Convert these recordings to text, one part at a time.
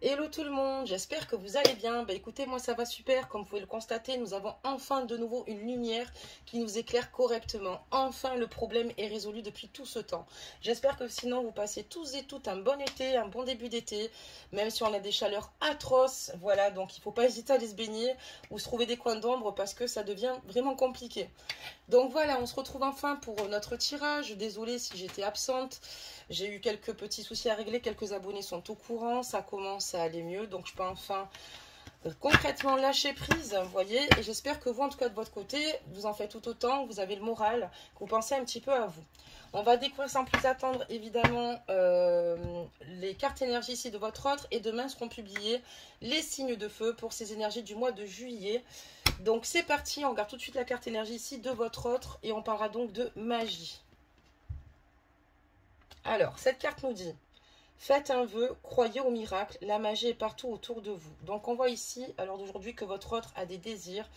Hello tout le monde, j'espère que vous allez bien. Bah écoutez, moi ça va super, comme vous pouvez le constater, nous avons enfin de nouveau une lumière qui nous éclaire correctement. Enfin le problème est résolu depuis tout ce temps. J'espère que sinon vous passez tous et toutes un bon été, un bon début d'été, même si on a des chaleurs atroces. Voilà, donc il ne faut pas hésiter à aller se baigner ou se trouver des coins d'ombre parce que ça devient vraiment compliqué. Donc voilà, on se retrouve enfin pour notre tirage. Désolée si j'étais absente. J'ai eu quelques petits soucis à régler, quelques abonnés sont au courant, ça commence à aller mieux. Donc je peux enfin concrètement lâcher prise, vous voyez. Et j'espère que vous, en tout cas de votre côté, vous en faites tout autant, vous avez le moral, que vous pensez un petit peu à vous. On va découvrir sans plus attendre, évidemment, les cartes énergie ici de votre autre. Et demain seront publiés les signes de feu pour ces énergies du mois de juillet. Donc c'est parti, on regarde tout de suite la carte énergie ici de votre autre. Et on parlera donc de magie. Alors, cette carte nous dit: faites un vœu, croyez au miracle, la magie est partout autour de vous. Donc on voit ici, à l'heure d'aujourd'hui, que votre autre a des désirs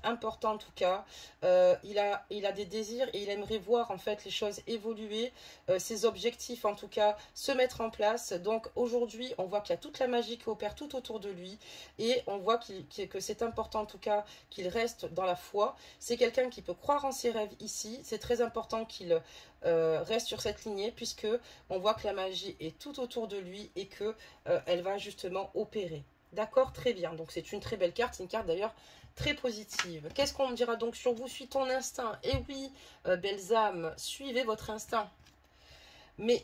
importants en tout cas. Il a des désirs et il aimerait voir en fait les choses évoluer, ses objectifs en tout cas se mettre en place. Donc aujourd'hui, on voit qu'il y a toute la magie qui opère tout autour de lui et on voit que c'est important en tout cas qu'il reste dans la foi. C'est quelqu'un qui peut croire en ses rêves ici. C'est très important qu'il reste sur cette lignée puisque on voit que la magie est tout autour de lui et que elle va justement opérer. D'accord, très bien. Donc c'est une très belle carte, c'est une carte d'ailleurs très positive. Qu'est-ce qu'on me dira donc sur vous? Suis ton instinct. Et oui, belles âmes, suivez votre instinct. Mais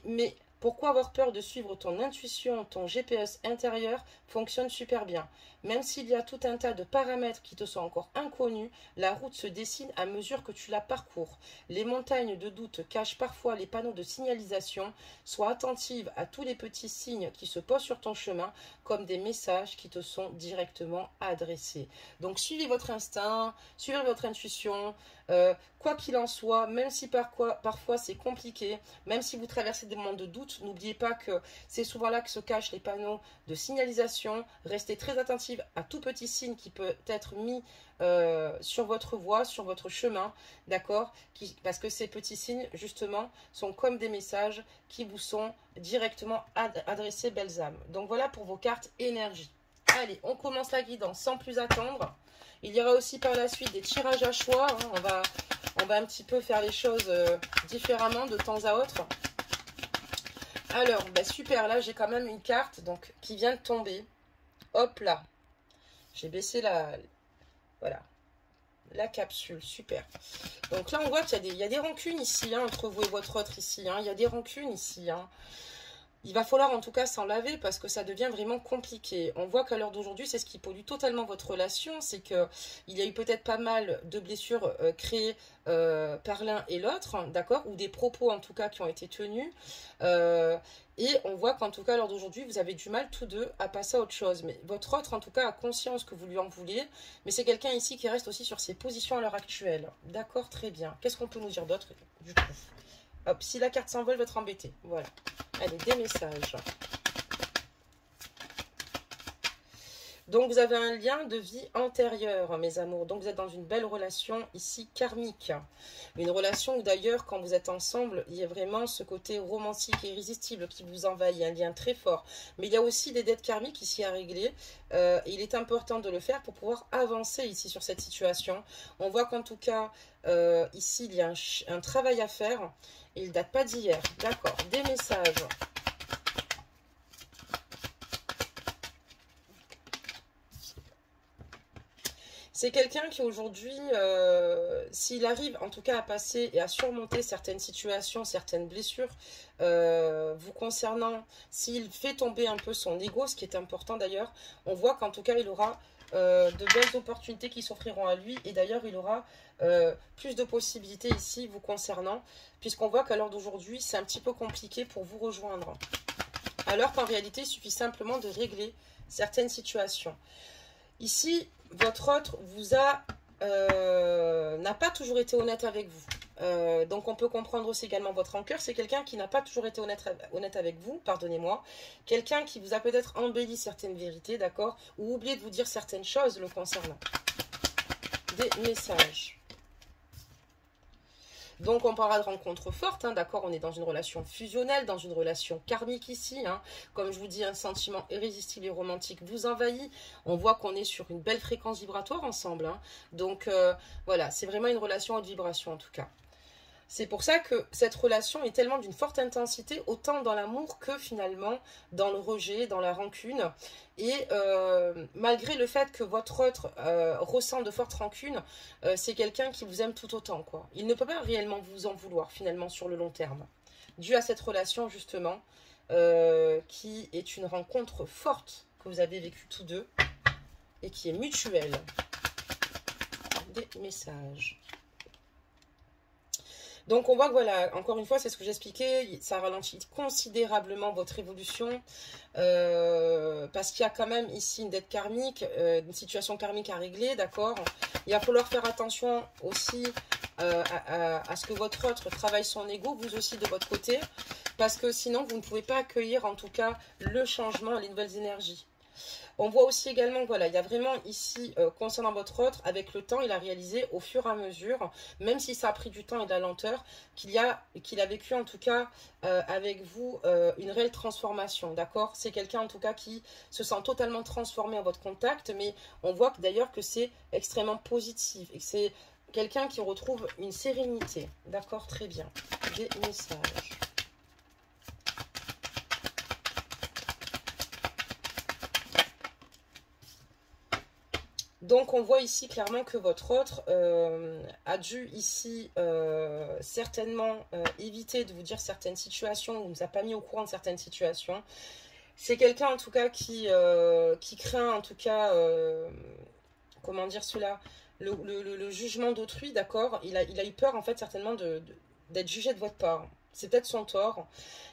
pourquoi avoir peur de suivre ton intuition? Ton GPS intérieur fonctionne super bien. Même s'il y a tout un tas de paramètres qui te sont encore inconnus, la route se dessine à mesure que tu la parcours. Les montagnes de doute cachent parfois les panneaux de signalisation. Sois attentive à tous les petits signes qui se posent sur ton chemin comme des messages qui te sont directement adressés. Donc suivez votre instinct, suivez votre intuition. Quoi qu'il en soit, même si parfois c'est compliqué, même si vous traversez des moments de doute, n'oubliez pas que c'est souvent là que se cachent les panneaux de signalisation. Restez très attentive à tout petit signe qui peut être mis sur votre voie, sur votre chemin, d'accord? Parce que ces petits signes, justement, sont comme des messages qui vous sont directement adressés, belles âmes. Donc voilà pour vos cartes énergie. Allez, on commence la guidance sans plus attendre. Il y aura aussi par la suite des tirages à choix. Hein. On va un petit peu faire les choses différemment de temps à autre. Alors, bah super, là j'ai quand même une carte donc, qui vient de tomber. Hop là. J'ai baissé voilà, la capsule, super. Donc là on voit qu'il y a des rancunes ici, hein, entre vous et votre autre ici. Hein. Il y a des rancunes ici. Hein. Il va falloir en tout cas s'en laver parce que ça devient vraiment compliqué. On voit qu'à l'heure d'aujourd'hui, c'est ce qui pollue totalement votre relation. C'est qu'il y a eu peut-être pas mal de blessures créées par l'un et l'autre, d'accord? Ou des propos en tout cas qui ont été tenus. Et on voit qu'en tout cas, à l'heure d'aujourd'hui, vous avez du mal tous deux à passer à autre chose. Mais votre autre, en tout cas, a conscience que vous lui en voulez. Mais c'est quelqu'un ici qui reste aussi sur ses positions à l'heure actuelle. D'accord, très bien. Qu'est-ce qu'on peut nous dire d'autre du coup? Hop, si la carte s'envole, va être embêtée. Voilà. Allez, des messages. Donc, vous avez un lien de vie antérieure, mes amours. Donc, vous êtes dans une belle relation ici karmique. Une relation où, d'ailleurs, quand vous êtes ensemble, il y a vraiment ce côté romantique et irrésistible qui vous envahit. Un lien très fort. Mais il y a aussi des dettes karmiques ici à régler. Il est important de le faire pour pouvoir avancer ici sur cette situation. On voit qu'en tout cas, ici, il y a un travail à faire. Il ne date pas d'hier. D'accord. Des messages. C'est quelqu'un qui aujourd'hui, s'il arrive en tout cas à passer et à surmonter certaines situations, certaines blessures vous concernant, s'il fait tomber un peu son ego, ce qui est important d'ailleurs, on voit qu'en tout cas il aura de belles opportunités qui s'offriront à lui et d'ailleurs il aura plus de possibilités ici vous concernant, puisqu'on voit qu'à l'heure d'aujourd'hui c'est un petit peu compliqué pour vous rejoindre. Alors qu'en réalité il suffit simplement de régler certaines situations. Ici, votre autre vous n'a pas toujours été honnête avec vous. Donc on peut comprendre aussi également votre rancœur. C'est quelqu'un qui n'a pas toujours été honnête avec vous, pardonnez-moi. Quelqu'un qui vous a peut-être embelli certaines vérités, d'accord? Ou oublié de vous dire certaines choses le concernant. Des messages. Donc on parlera de rencontres fortes, hein, d'accord, on est dans une relation fusionnelle, dans une relation karmique ici, hein. Comme je vous dis, un sentiment irrésistible et romantique vous envahit, on voit qu'on est sur une belle fréquence vibratoire ensemble, hein. Donc voilà, c'est vraiment une relation à haute vibration en tout cas. C'est pour ça que cette relation est tellement d'une forte intensité, autant dans l'amour que finalement dans le rejet, dans la rancune. Et malgré le fait que votre autre ressent de fortes rancunes, c'est quelqu'un qui vous aime tout autant, quoi. Il ne peut pas réellement vous en vouloir finalement sur le long terme. Dû à cette relation justement, qui est une rencontre forte que vous avez vécue tous deux et qui est mutuelle. Des messages. Donc on voit que voilà, encore une fois, c'est ce que j'expliquais, ça ralentit considérablement votre évolution, parce qu'il y a quand même ici une dette karmique, une situation karmique à régler, d'accord. Il va falloir faire attention aussi à ce que votre autre travaille son ego, vous aussi de votre côté, parce que sinon vous ne pouvez pas accueillir en tout cas le changement, les nouvelles énergies. On voit aussi également, voilà, il y a vraiment ici, concernant votre autre, avec le temps, il a réalisé au fur et à mesure, même si ça a pris du temps et de la lenteur, qu'il a vécu en tout cas avec vous une réelle transformation, d'accord. C'est quelqu'un en tout cas qui se sent totalement transformé à votre contact, mais on voit d'ailleurs que c'est extrêmement positif et que c'est quelqu'un qui retrouve une sérénité, d'accord, très bien. Des messages. Donc on voit ici clairement que votre autre a dû ici certainement éviter de vous dire certaines situations, ou ne vous a pas mis au courant de certaines situations. C'est quelqu'un en tout cas qui craint en tout cas, comment dire cela, le jugement d'autrui, d'accord. Il a eu peur en fait certainement d'être jugé de votre part. C'est peut-être son tort.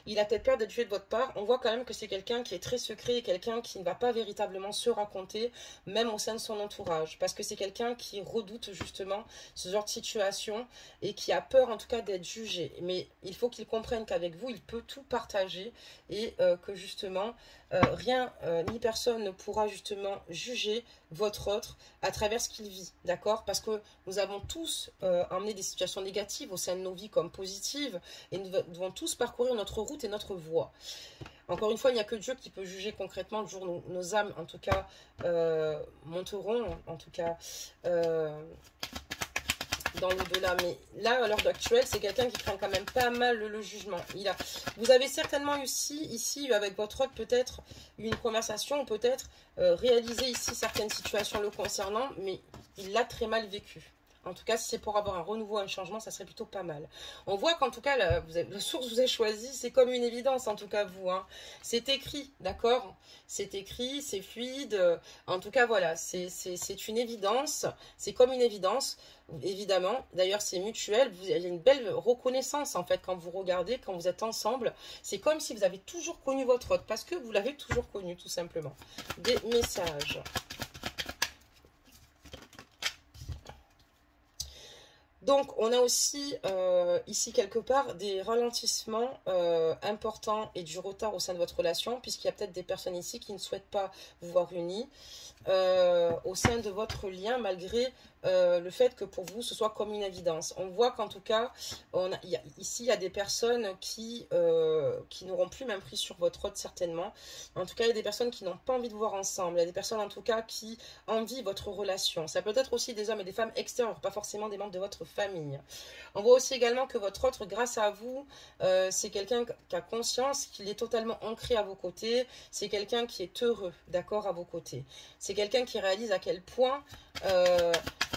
Il a peut-être peur d'être jugé de votre part. On voit quand même que c'est quelqu'un qui est très secret, quelqu'un qui ne va pas véritablement se raconter, même au sein de son entourage. Parce que c'est quelqu'un qui redoute justement ce genre de situation et qui a peur en tout cas d'être jugé. Mais il faut qu'il comprenne qu'avec vous, il peut tout partager et que justement, rien ni personne ne pourra justement juger votre autre à travers ce qu'il vit, d'accord. Parce que nous avons tous emmené des situations négatives au sein de nos vies comme positives et nous devons tous parcourir notre route et notre voie. Encore une fois, il n'y a que Dieu qui peut juger concrètement le jour où nos âmes, en tout cas, monteront, en tout cas, dans l'au-delà. Mais là, à l'heure actuelle, c'est quelqu'un qui craint quand même pas mal le jugement. Vous avez certainement ici, avec votre autre, peut-être une conversation, ou peut-être réalisé ici certaines situations le concernant, mais il l'a très mal vécu. En tout cas, si c'est pour avoir un renouveau, un changement, ça serait plutôt pas mal. On voit qu'en tout cas, la source que vous avez choisie, c'est comme une évidence, en tout cas vous. Hein. C'est écrit, d'accord. C'est écrit, c'est fluide. En tout cas, voilà, c'est une évidence. C'est comme une évidence, évidemment. D'ailleurs, c'est mutuel. Il y a une belle reconnaissance, en fait, quand vous regardez, quand vous êtes ensemble. C'est comme si vous avez toujours connu votre autre, parce que vous l'avez toujours connu, tout simplement. Des messages. Donc, on a aussi ici quelque part des ralentissements importants et du retard au sein de votre relation, puisqu'il y a peut-être des personnes ici qui ne souhaitent pas vous voir unis au sein de votre lien, malgré le fait que pour vous, ce soit comme une évidence. On voit qu'en tout cas, ici, il y a des personnes qui n'auront plus même pris sur votre autre, certainement. En tout cas, il y a des personnes qui n'ont pas envie de vous voir ensemble. Il y a des personnes, en tout cas, qui envient votre relation. Ça peut être aussi des hommes et des femmes extérieurs, pas forcément des membres de votre famille. On voit aussi également que votre autre, grâce à vous, c'est quelqu'un qui a conscience qu'il est totalement ancré à vos côtés. C'est quelqu'un qui est heureux, d'accord, à vos côtés. C'est quelqu'un qui réalise à quel point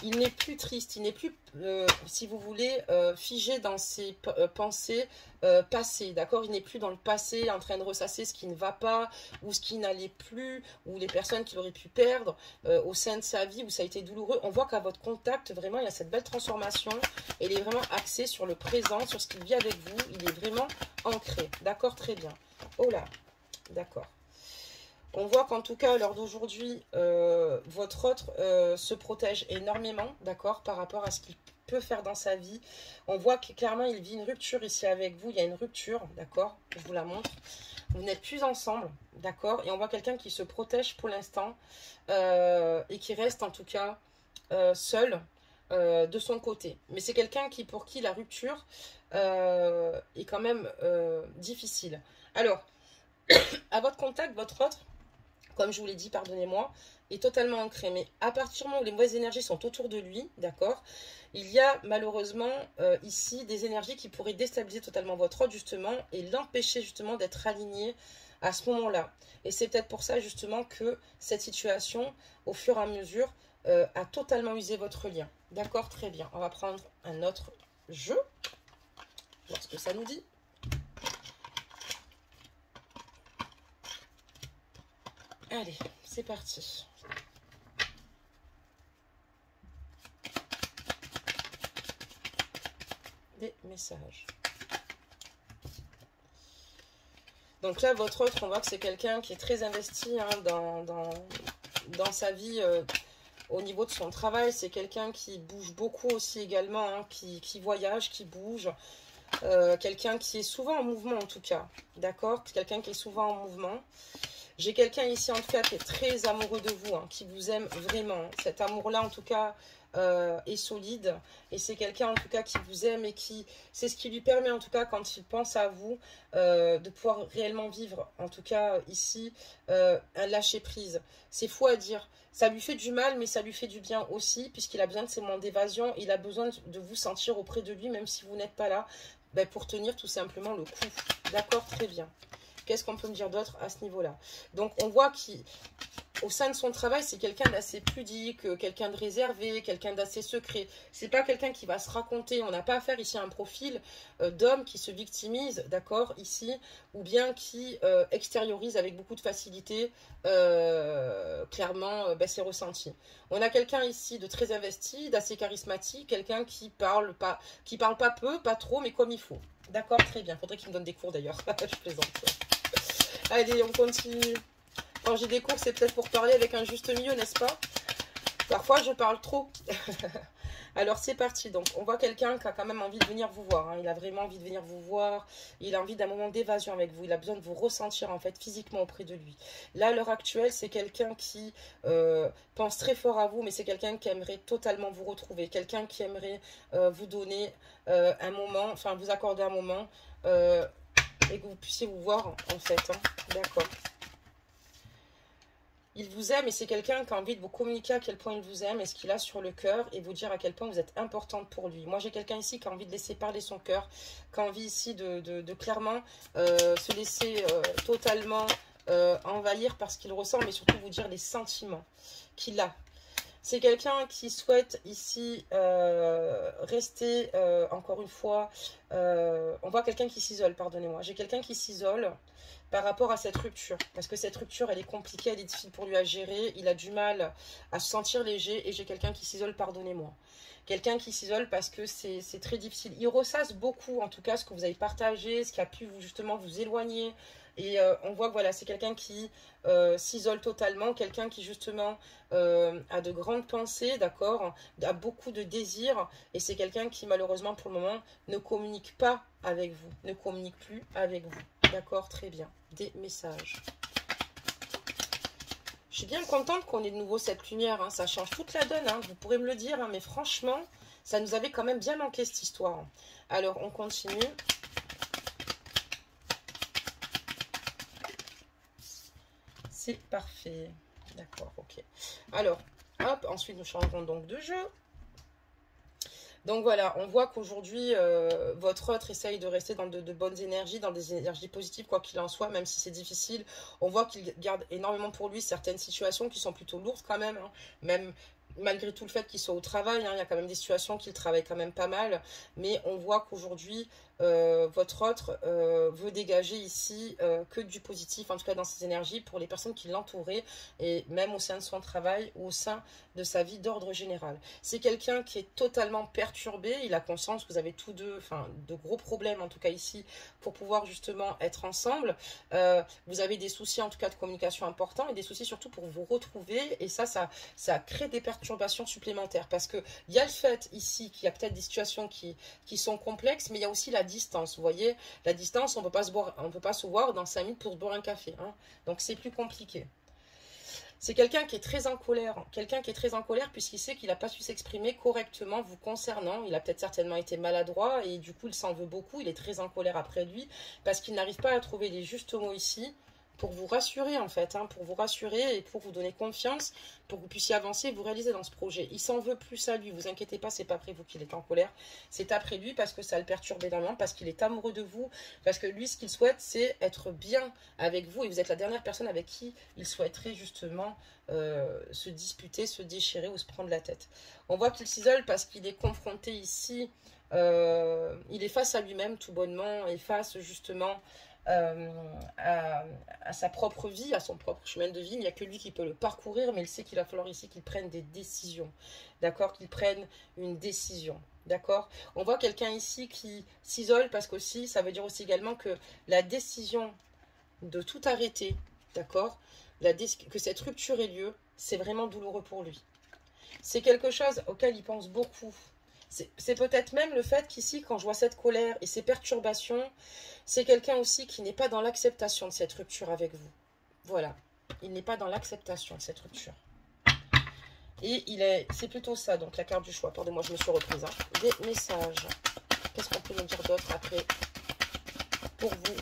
il n'est plus triste, il n'est plus, si vous voulez, figé dans ses pensées passées, d'accord. Il n'est plus dans le passé en train de ressasser ce qui ne va pas, ou ce qui n'allait plus, ou les personnes qu'il aurait pu perdre au sein de sa vie, où ça a été douloureux. On voit qu'à votre contact, vraiment, il y a cette belle transformation, et il est vraiment axé sur le présent, sur ce qu'il vit avec vous, il est vraiment ancré, d'accord, très bien. Oh là, d'accord. On voit qu'en tout cas, à l'heure d'aujourd'hui, votre autre se protège énormément, d'accord, par rapport à ce qu'il peut faire dans sa vie. On voit que clairement, il vit une rupture ici avec vous. Il y a une rupture, d'accord, je vous la montre. Vous n'êtes plus ensemble, d'accord, et on voit quelqu'un qui se protège pour l'instant et qui reste en tout cas seul, de son côté. Mais c'est quelqu'un qui, pour qui la rupture est quand même difficile. Alors, à votre contact, votre autre, comme je vous l'ai dit, pardonnez-moi, est totalement ancré. Mais à partir du moment où les mauvaises énergies sont autour de lui, d'accord, il y a malheureusement ici des énergies qui pourraient déstabiliser totalement votre autre, justement, et l'empêcher justement d'être aligné à ce moment-là. Et c'est peut-être pour ça justement que cette situation, au fur et à mesure, a totalement usé votre lien. D'accord, très bien. On va prendre un autre jeu. Voir ce que ça nous dit. Allez, c'est parti. Des messages. Donc là, votre autre, on voit que c'est quelqu'un qui est très investi hein, dans sa vie au niveau de son travail. C'est quelqu'un qui bouge beaucoup aussi également, hein, qui voyage, qui bouge. Quelqu'un qui est souvent en mouvement en tout cas. D'accord? Quelqu'un qui est souvent en mouvement. J'ai quelqu'un ici en tout cas qui est très amoureux de vous, hein, qui vous aime vraiment. Cet amour-là en tout cas est solide. Et c'est quelqu'un en tout cas qui vous aime et qui... C'est ce qui lui permet en tout cas quand il pense à vous de pouvoir réellement vivre. En tout cas ici, un lâcher-prise. C'est fou à dire. Ça lui fait du mal mais ça lui fait du bien aussi puisqu'il a besoin de ces moments d'évasion. Il a besoin de vous sentir auprès de lui même si vous n'êtes pas là. Ben, pour tenir tout simplement le coup. D'accord, très bien. Qu'est-ce qu'on peut me dire d'autre à ce niveau-là? Donc, on voit qu'au sein de son travail, c'est quelqu'un d'assez pudique, quelqu'un de réservé, quelqu'un d'assez secret. C'est pas quelqu'un qui va se raconter. On n'a pas affaire ici à un profil d'homme qui se victimise, d'accord, ici, ou bien qui extériorise avec beaucoup de facilité, clairement, ses ressentis. On a quelqu'un ici de très investi, d'assez charismatique, quelqu'un qui parle pas peu, pas trop, mais comme il faut. D'accord, très bien. Faudrait qu'il me donne des cours d'ailleurs. Je plaisante. Allez, on continue. Quand j'ai des cours, c'est peut-être pour parler avec un juste milieu, n'est-ce pas? Parfois, je parle trop. Alors, c'est parti. Donc, on voit quelqu'un qui a quand même envie de venir vous voir. Hein. Il a vraiment envie de venir vous voir. Il a envie d'un moment d'évasion avec vous. Il a besoin de vous ressentir, en fait, physiquement auprès de lui. Là, à l'heure actuelle, c'est quelqu'un qui pense très fort à vous, mais c'est quelqu'un qui aimerait totalement vous retrouver. Quelqu'un qui aimerait vous donner un moment, enfin, vous accorder un moment et que vous puissiez vous voir, en fait. Hein. D'accord. Il vous aime et c'est quelqu'un qui a envie de vous communiquer à quel point il vous aime et ce qu'il a sur le cœur et vous dire à quel point vous êtes importante pour lui. Moi, j'ai quelqu'un ici qui a envie de laisser parler son cœur, qui a envie ici de clairement se laisser totalement envahir par ce qu'il ressent, mais surtout vous dire les sentiments qu'il a. C'est quelqu'un qui souhaite ici rester, encore une fois, on voit quelqu'un qui s'isole, pardonnez-moi. J'ai quelqu'un qui s'isole par rapport à cette rupture. Parce que cette rupture, elle est compliquée, elle est difficile pour lui à gérer. Il a du mal à se sentir léger et j'ai quelqu'un qui s'isole, pardonnez-moi. Quelqu'un qui s'isole parce que c'est très difficile. Il ressasse beaucoup, en tout cas, ce que vous avez partagé, ce qui a pu vous, justement vous éloigner. Et on voit que voilà, c'est quelqu'un qui s'isole totalement, quelqu'un qui justement a de grandes pensées, d'accord, a beaucoup de désirs. Et c'est quelqu'un qui malheureusement pour le moment ne communique pas avec vous, ne communique plus avec vous. D'accord, très bien. Des messages. Je suis bien contente qu'on ait de nouveau cette lumière, hein. Ça change toute la donne, hein. Vous pourrez me le dire, hein, mais franchement, ça nous avait quand même bien manqué cette histoire. Alors, on continue. C'est parfait. D'accord, ok. Alors, hop, ensuite nous changerons donc de jeu. Donc voilà, on voit qu'aujourd'hui, votre autre essaye de rester dans de bonnes énergies, dans des énergies positives, quoi qu'il en soit, même si c'est difficile. On voit qu'il garde énormément pour lui certaines situations qui sont plutôt lourdes quand même, hein. Même malgré tout le fait qu'il soit au travail, hein, il y a quand même des situations qu'il travaille quand même pas mal. Mais on voit qu'aujourd'hui, votre autre veut dégager ici que du positif, en tout cas dans ses énergies, pour les personnes qui l'entouraient, et même au sein de son travail ou au sein de sa vie d'ordre général. C'est quelqu'un qui est totalement perturbé, il a conscience que vous avez tous deux, enfin, de gros problèmes, en tout cas ici, pour pouvoir justement être ensemble. Vous avez des soucis, en tout cas, de communication importants, et des soucis surtout pour vous retrouver, et ça crée des perturbations supplémentaires, parce que il y a le fait ici qu'il y a peut-être des situations qui sont complexes, mais il y a aussi la distance, vous voyez, la distance, on peut pas se voir dans 5 minutes pour se boire un café, hein. Donc c'est plus compliqué. C'est quelqu'un qui est très en colère. Quelqu'un qui est très en colère puisqu'il sait qu'il n'a pas su s'exprimer correctement vous concernant. Il a peut-être certainement été maladroit et du coup il s'en veut beaucoup. Il est très en colère après lui parce qu'il n'arrive pas à trouver les justes mots ici pour vous rassurer en fait, hein, pour vous rassurer et pour vous donner confiance, pour que vous puissiez avancer et vous réaliser dans ce projet. Il s'en veut plus à lui, vous inquiétez pas, c'est pas après vous qu'il est en colère, c'est après lui parce que ça le perturbe énormément, parce qu'il est amoureux de vous, parce que lui ce qu'il souhaite c'est être bien avec vous et vous êtes la dernière personne avec qui il souhaiterait justement se disputer, se déchirer ou se prendre la tête. On voit qu'il s'isole parce qu'il est confronté ici, il est face à lui-même tout bonnement et face justement à sa propre vie, à son propre chemin de vie. Il n'y a que lui qui peut le parcourir, mais il sait qu'il va falloir ici qu'il prenne des décisions, d'accord, qu'il prenne une décision, d'accord. On voit quelqu'un ici qui s'isole parce qu'aussi, ça veut dire aussi également que la décision de tout arrêter, d'accord, que cette rupture ait lieu, c'est vraiment douloureux pour lui. C'est quelque chose auquel il pense beaucoup. C'est peut-être même le fait qu'ici, quand je vois cette colère et ces perturbations, c'est quelqu'un aussi qui n'est pas dans l'acceptation de cette rupture avec vous. Voilà. Il n'est pas dans l'acceptation de cette rupture. Et c'est plutôt ça, donc la carte du choix. Pardonnez-moi, je me suis reprise. Hein. Des messages. Qu'est-ce qu'on peut nous dire d'autre après pour vous?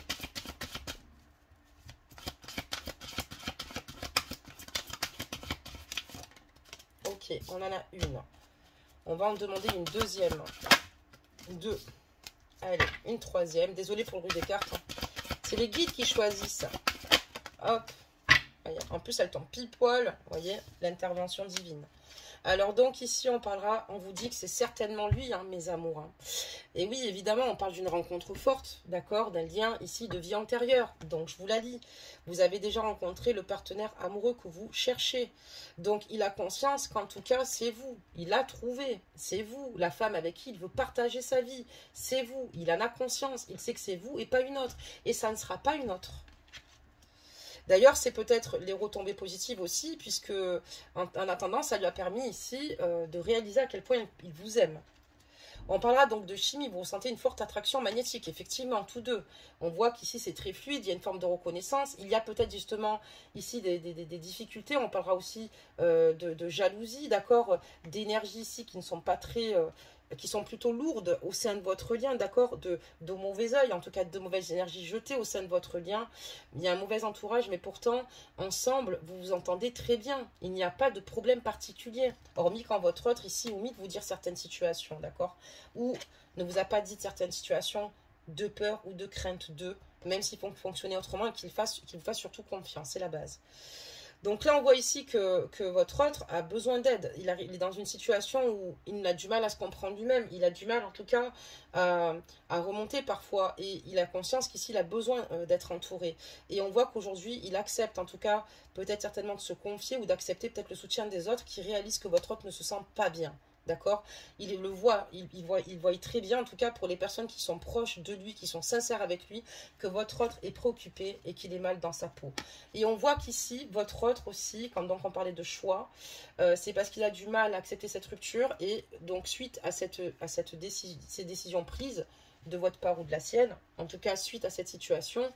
Ok, on en a une. On va en demander une deuxième. Deux. Allez, une troisième. Désolée pour le bruit des cartes. Hein. C'est les guides qui choisissent. Hop. Voyez. En plus, elle tombe pile poil. Vous voyez, l'intervention divine. Alors donc ici, on vous dit que c'est certainement lui, hein, mes amours. Hein. Et oui, évidemment, on parle d'une rencontre forte, d'accord, d'un lien ici de vie antérieure. Donc je vous la lis. Vous avez déjà rencontré le partenaire amoureux que vous cherchez. Donc il a conscience qu'en tout cas, c'est vous. Il a trouvé, c'est vous. La femme avec qui il veut partager sa vie, c'est vous. Il en a conscience. Il sait que c'est vous et pas une autre. Et ça ne sera pas une autre. D'ailleurs, c'est peut-être les retombées positives aussi, puisque en attendant, ça lui a permis ici de réaliser à quel point il vous aime. On parlera donc de chimie, vous ressentez une forte attraction magnétique, effectivement, tous deux. On voit qu'ici c'est très fluide, il y a une forme de reconnaissance. Il y a peut-être justement ici des difficultés, on parlera aussi de jalousie, d'accord, d'énergie ici qui ne sont pas très... qui sont plutôt lourdes au sein de votre lien, d'accord, de mauvais oeil, en tout cas de mauvaises énergies jetées au sein de votre lien. Il y a un mauvais entourage, mais pourtant, ensemble, vous vous entendez très bien. Il n'y a pas de problème particulier, hormis quand votre autre ici omit de vous dire certaines situations, d'accord, ou ne vous a pas dit certaines situations de peur ou de crainte d'eux, même s'il faut fonctionner autrement et qu'il vous fasse surtout confiance, c'est la base. Donc là, on voit ici que votre autre a besoin d'aide. Il est dans une situation où il a du mal à se comprendre lui-même. Il a du mal, en tout cas, à remonter parfois. Et il a conscience qu'ici, il a besoin d'être entouré. Et on voit qu'aujourd'hui, il accepte, en tout cas, peut-être certainement de se confier ou d'accepter peut-être le soutien des autres qui réalisent que votre autre ne se sent pas bien. D'accord, il le voit, il voit très bien, en tout cas pour les personnes qui sont proches de lui, qui sont sincères avec lui, que votre autre est préoccupé et qu'il est mal dans sa peau. Et on voit qu'ici, votre autre aussi, quand donc on parlait de choix, c'est parce qu'il a du mal à accepter cette rupture et donc suite à ces décisions prises de votre part ou de la sienne, en tout cas suite à cette situation,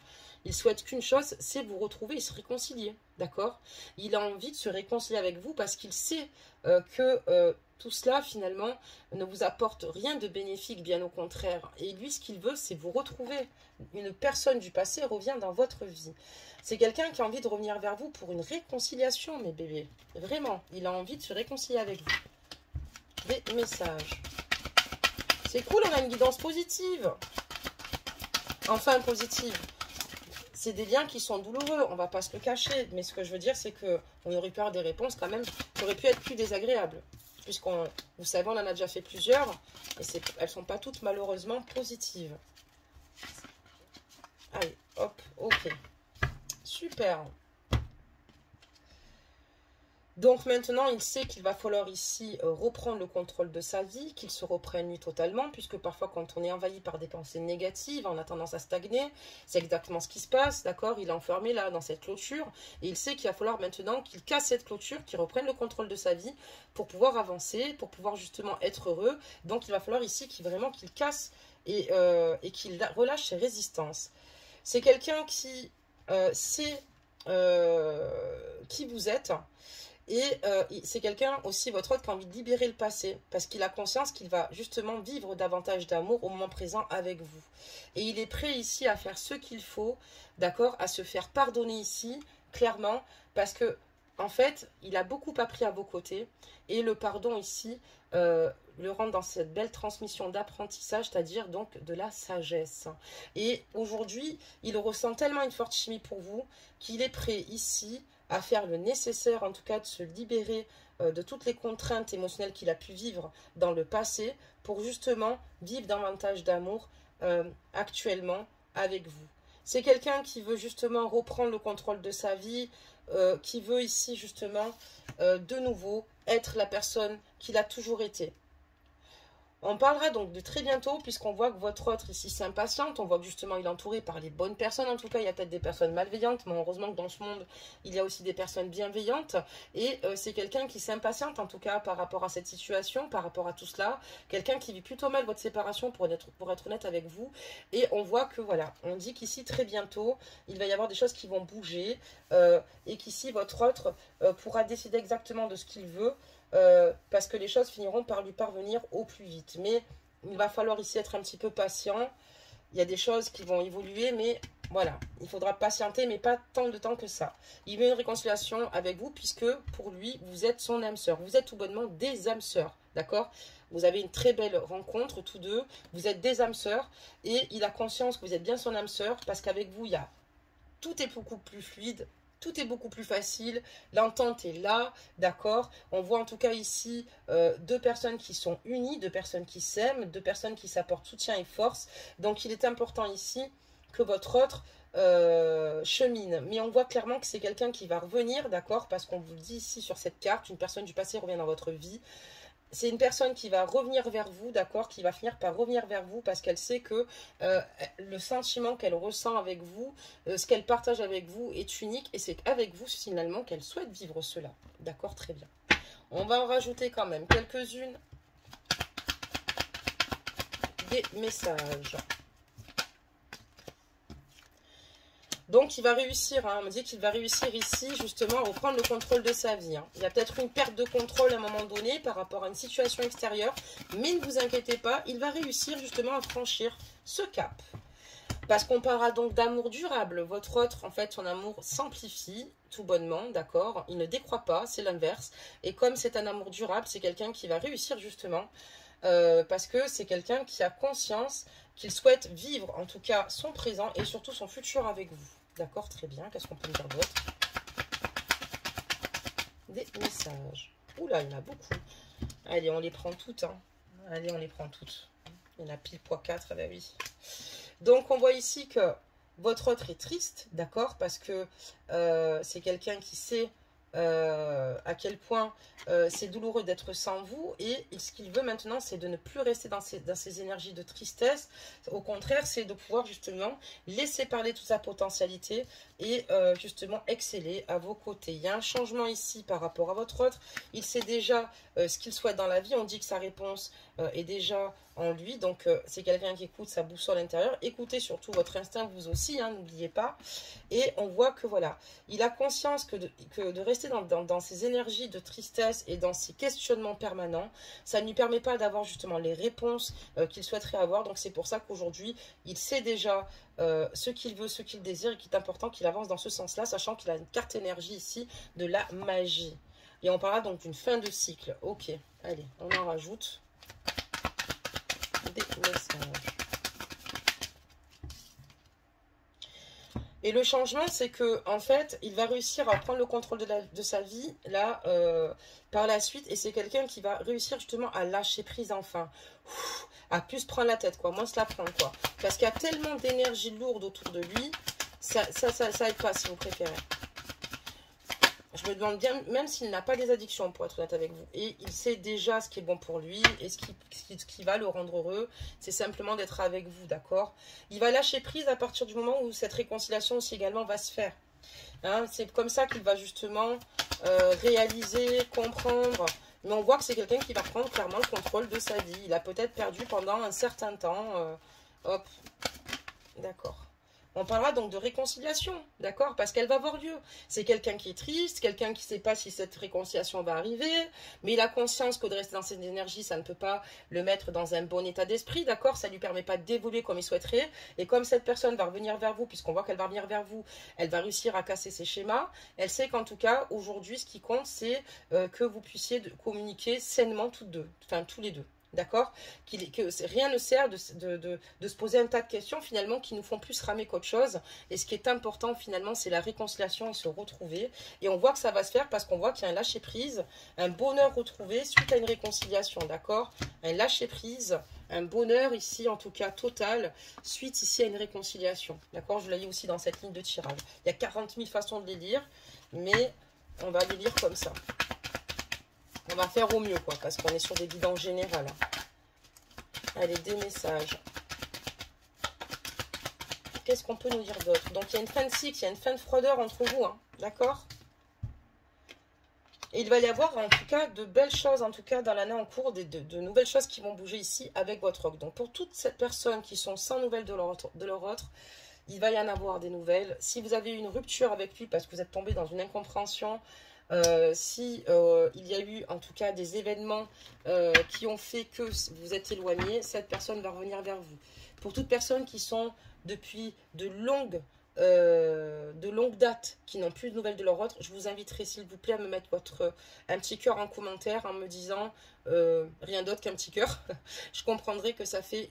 il souhaite qu'une chose, c'est vous retrouver et se réconcilier, d'accord? Il a envie de se réconcilier avec vous parce qu'il sait que tout cela, finalement, ne vous apporte rien de bénéfique, bien au contraire. Et lui, ce qu'il veut, c'est vous retrouver. Une personne du passé revient dans votre vie. C'est quelqu'un qui a envie de revenir vers vous pour une réconciliation, mes bébés. Vraiment, il a envie de se réconcilier avec vous. Des messages. C'est cool, on a une guidance positive. Enfin, positive. C'est des liens qui sont douloureux, on ne va pas se le cacher. Mais ce que je veux dire, c'est qu'on aurait pu avoir des réponses quand même qui auraient pu être plus désagréables. Puisqu'on, vous savez, on en a déjà fait plusieurs. Et elles ne sont pas toutes malheureusement positives. Allez, hop, ok. Super. Donc maintenant, il sait qu'il va falloir ici reprendre le contrôle de sa vie, qu'il se reprenne lui totalement, puisque parfois quand on est envahi par des pensées négatives, on a tendance à stagner. C'est exactement ce qui se passe, d'accord? Il est enfermé là, dans cette clôture, et il sait qu'il va falloir maintenant qu'il casse cette clôture, qu'il reprenne le contrôle de sa vie, pour pouvoir avancer, pour pouvoir justement être heureux. Donc il va falloir ici qu'il casse et qu'il relâche ses résistances. C'est quelqu'un qui sait qui vous êtes. Et c'est quelqu'un aussi, votre autre, qui a envie de libérer le passé, parce qu'il a conscience qu'il va justement vivre davantage d'amour au moment présent avec vous. Et il est prêt ici à faire ce qu'il faut, d'accord, à se faire pardonner ici, clairement, parce que, en fait, il a beaucoup appris à vos côtés, et le pardon ici le rend dans cette belle transmission d'apprentissage, c'est-à-dire donc de la sagesse. Et aujourd'hui, il ressent tellement une forte chimie pour vous, qu'il est prêt ici à faire le nécessaire, en tout cas de se libérer de toutes les contraintes émotionnelles qu'il a pu vivre dans le passé, pour justement vivre davantage d'amour actuellement avec vous. C'est quelqu'un qui veut justement reprendre le contrôle de sa vie, qui veut ici justement de nouveau être la personne qu'il a toujours été. On parlera donc de très bientôt, puisqu'on voit que votre autre ici s'impatiente. On voit que justement il est entouré par les bonnes personnes. En tout cas, il y a peut-être des personnes malveillantes, mais heureusement que dans ce monde, il y a aussi des personnes bienveillantes. Et c'est quelqu'un qui s'impatiente, en tout cas, par rapport à cette situation, par rapport à tout cela. Quelqu'un qui vit plutôt mal votre séparation, pour être honnête avec vous. Et on voit que, voilà, on dit qu'ici, très bientôt, il va y avoir des choses qui vont bouger. Et qu'ici, votre autre pourra décider exactement de ce qu'il veut. Parce que les choses finiront par lui parvenir au plus vite. Mais il va falloir ici être un petit peu patient. Il y a des choses qui vont évoluer, mais voilà, il faudra patienter, mais pas tant de temps que ça. Il veut une réconciliation avec vous, puisque pour lui, vous êtes son âme sœur. Vous êtes tout bonnement des âmes sœurs, d'accord? Vous avez une très belle rencontre, tous deux. Vous êtes des âmes sœurs, et il a conscience que vous êtes bien son âme sœur, parce qu'avec vous, tout est beaucoup plus fluide. Tout est beaucoup plus facile, l'entente est là, d'accord. On voit en tout cas ici deux personnes qui sont unies, deux personnes qui s'aiment, deux personnes qui s'apportent soutien et force. Donc il est important ici que votre autre chemine. Mais on voit clairement que c'est quelqu'un qui va revenir, d'accord, parce qu'on vous le dit ici sur cette carte, une personne du passé revient dans votre vie. C'est une personne qui va revenir vers vous, d'accord, qui va finir par revenir vers vous parce qu'elle sait que le sentiment qu'elle ressent avec vous, ce qu'elle partage avec vous est unique et c'est avec vous finalement qu'elle souhaite vivre cela. D'accord, très bien. On va en rajouter quand même quelques-unes des messages. Donc, il va réussir, hein, on me dit qu'il va réussir ici, justement, à reprendre le contrôle de sa vie. Hein. Il y a peut-être une perte de contrôle à un moment donné par rapport à une situation extérieure, mais ne vous inquiétez pas, il va réussir justement à franchir ce cap. Parce qu'on parlera donc d'amour durable. Votre autre, en fait, son amour s'amplifie, tout bonnement, d'accord? Il ne décroît pas, c'est l'inverse. Et comme c'est un amour durable, c'est quelqu'un qui va réussir justement, parce que c'est quelqu'un qui a conscience qu'il souhaite vivre, en tout cas, son présent et surtout son futur avec vous. D'accord, très bien. Qu'est-ce qu'on peut me dire d'autre? Des messages. Oula, il y en a beaucoup. Allez, on les prend toutes. Hein. Allez, on les prend toutes. Il y en a pile poids 4, ben oui. Donc, on voit ici que votre autre est triste, d'accord? Parce que c'est quelqu'un qui sait à quel point c'est douloureux d'être sans vous. Et ce qu'il veut maintenant, c'est de ne plus rester dans ces énergies de tristesse. Au contraire, c'est de pouvoir justement laisser parler toute sa potentialité et justement exceller à vos côtés. Il y a un changement ici par rapport à votre autre. Il sait déjà ce qu'il souhaite dans la vie. On dit que sa réponse est déjà en lui. Donc, c'est quelqu'un qui écoute sa boussole intérieure. Écoutez surtout votre instinct, vous aussi, hein, n'oubliez pas. Et on voit que voilà, il a conscience que de rester dans ces énergies de tristesse et dans ces questionnements permanents, ça ne lui permet pas d'avoir justement les réponses qu'il souhaiterait avoir. Donc, c'est pour ça qu'aujourd'hui, il sait déjà ce qu'il veut, ce qu'il désire et qu'il est important qu'il avance dans ce sens-là, sachant qu'il a une carte énergie ici de la magie. Et on parlera donc d'une fin de cycle. Ok, allez, on en rajoute des messages. Et le changement, c'est que en fait, il va réussir à prendre le contrôle de sa vie là par la suite. Et c'est quelqu'un qui va réussir justement à lâcher prise enfin. À plus se prendre la tête, quoi, moins se la prendre, quoi. Parce qu'il y a tellement d'énergie lourde autour de lui, ça aide pas si vous préférez. Je me demande bien, même s'il n'a pas des addictions, pour être honnête avec vous, et il sait déjà ce qui est bon pour lui, et ce qui va le rendre heureux, c'est simplement d'être avec vous, d'accord? Il va lâcher prise à partir du moment où cette réconciliation aussi également va se faire. Hein, c'est comme ça qu'il va justement réaliser, comprendre. Mais on voit que c'est quelqu'un qui va prendre clairement le contrôle de sa vie. Il a peut-être perdu pendant un certain temps. Hop, d'accord. On parlera donc de réconciliation, d'accord? Parce qu'elle va avoir lieu. C'est quelqu'un qui est triste, quelqu'un qui ne sait pas si cette réconciliation va arriver, mais il a conscience que de rester dans cette énergie, ça ne peut pas le mettre dans un bon état d'esprit, d'accord? Ça ne lui permet pas d'évoluer comme il souhaiterait. Et comme cette personne va revenir vers vous, puisqu'on voit qu'elle va revenir vers vous, elle va réussir à casser ses schémas. Elle sait qu'en tout cas, aujourd'hui, ce qui compte, c'est que vous puissiez communiquer sainement toutes deux, enfin tous les deux. D'accord, que rien ne sert de se poser un tas de questions finalement qui nous font plus ramer qu'autre chose. Et ce qui est important finalement, c'est la réconciliation et se retrouver. Et on voit que ça va se faire parce qu'on voit qu'il y a un lâcher-prise, un bonheur retrouvé suite à une réconciliation. D'accord, un lâcher-prise, un bonheur ici en tout cas total, suite ici à une réconciliation. D'accord, je l'ai lu aussi dans cette ligne de tirage. Il y a 40 000 façons de les lire, mais on va les lire comme ça. On va faire au mieux, quoi, parce qu'on est sur des guidances générales. Allez, des messages. Qu'est-ce qu'on peut nous dire d'autre? Donc, il y a une fin de cycle, il y a une fin de froideur entre vous, hein, d'accord? Et il va y avoir, en tout cas, de belles choses, en tout cas, dans l'année en cours, de nouvelles choses qui vont bouger ici avec votre rock. Donc, pour toutes ces personnes qui sont sans nouvelles de leur autre, il va y en avoir des nouvelles. Si vous avez eu une rupture avec lui parce que vous êtes tombé dans une incompréhension, si il y a eu en tout cas des événements qui ont fait que vous êtes éloigné, cette personne va revenir vers vous. Pour toutes personnes qui sont depuis de longues dates, qui n'ont plus de nouvelles de leur autre, je vous inviterai s'il vous plaît à me mettre un petit cœur en commentaire en me disant rien d'autre qu'un petit cœur. Je comprendrai que ça fait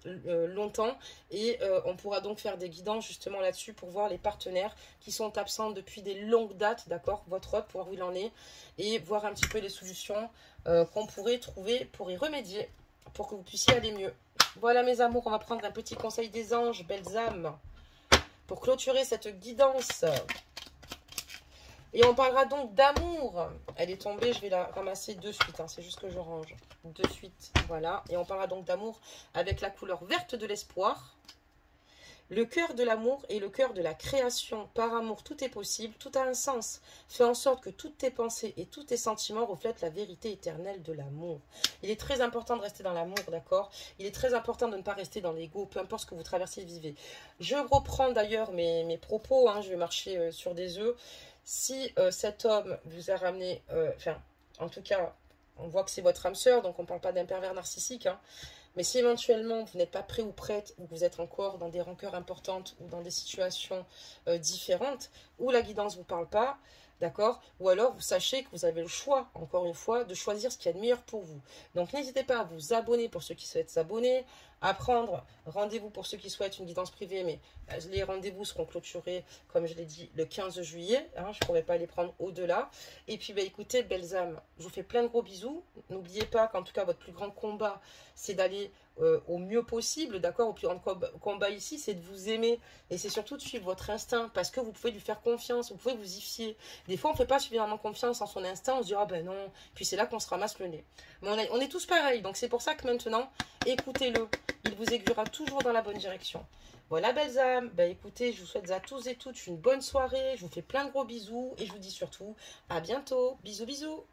longtemps et on pourra donc faire des guidances justement là-dessus pour voir les partenaires qui sont absents depuis des longues dates, d'accord, votre autre, pour voir où il en est et voir un petit peu les solutions qu'on pourrait trouver pour y remédier, pour que vous puissiez aller mieux. Voilà mes amours, on va prendre un petit conseil des anges, belles âmes, pour clôturer cette guidance. Et on parlera donc d'amour. Elle est tombée, je vais la ramasser de suite, hein, c'est juste que je range. De suite, voilà. Et on parlera donc d'amour avec la couleur verte de l'espoir. Le cœur de l'amour est le cœur de la création. Par amour, tout est possible, tout a un sens. Fais en sorte que toutes tes pensées et tous tes sentiments reflètent la vérité éternelle de l'amour. Il est très important de rester dans l'amour, d'accord? Il est très important de ne pas rester dans l'ego, peu importe ce que vous traversez, vivez. Je reprends d'ailleurs mes propos, hein, je vais marcher sur des œufs. Si cet homme vous a ramené, en tout cas, on voit que c'est votre âme sœur, donc on ne parle pas d'un pervers narcissique, hein. Mais si éventuellement vous n'êtes pas prêt ou prête, ou que vous êtes encore dans des rancœurs importantes, ou dans des situations différentes, où la guidance ne vous parle pas, d'accord? Ou alors vous sachez que vous avez le choix, encore une fois, de choisir ce qu'il y a de meilleur pour vous. Donc n'hésitez pas à vous abonner pour ceux qui souhaitent s'abonner, à prendre rendez-vous pour ceux qui souhaitent une guidance privée, mais les rendez-vous seront clôturés, comme je l'ai dit, le 15 juillet. Hein, je ne pourrai pas les prendre au-delà. Et puis, écoutez, belles âmes, je vous fais plein de gros bisous. N'oubliez pas qu'en tout cas, votre plus grand combat, c'est d'aller au mieux possible, d'accord? Au plus grand combat ici, c'est de vous aimer. Et c'est surtout de suivre votre instinct, parce que vous pouvez lui faire confiance, vous pouvez vous y fier. Des fois, on ne fait pas suffisamment confiance en son instinct, on se dit, ah ben non, puis c'est là qu'on se ramasse le nez. Mais on est tous pareils, donc c'est pour ça que maintenant, écoutez-le. Il vous aiguillera toujours dans la bonne direction. Voilà, belles âmes. Écoutez, je vous souhaite à tous et toutes une bonne soirée. Je vous fais plein de gros bisous et je vous dis surtout à bientôt. Bisous, bisous.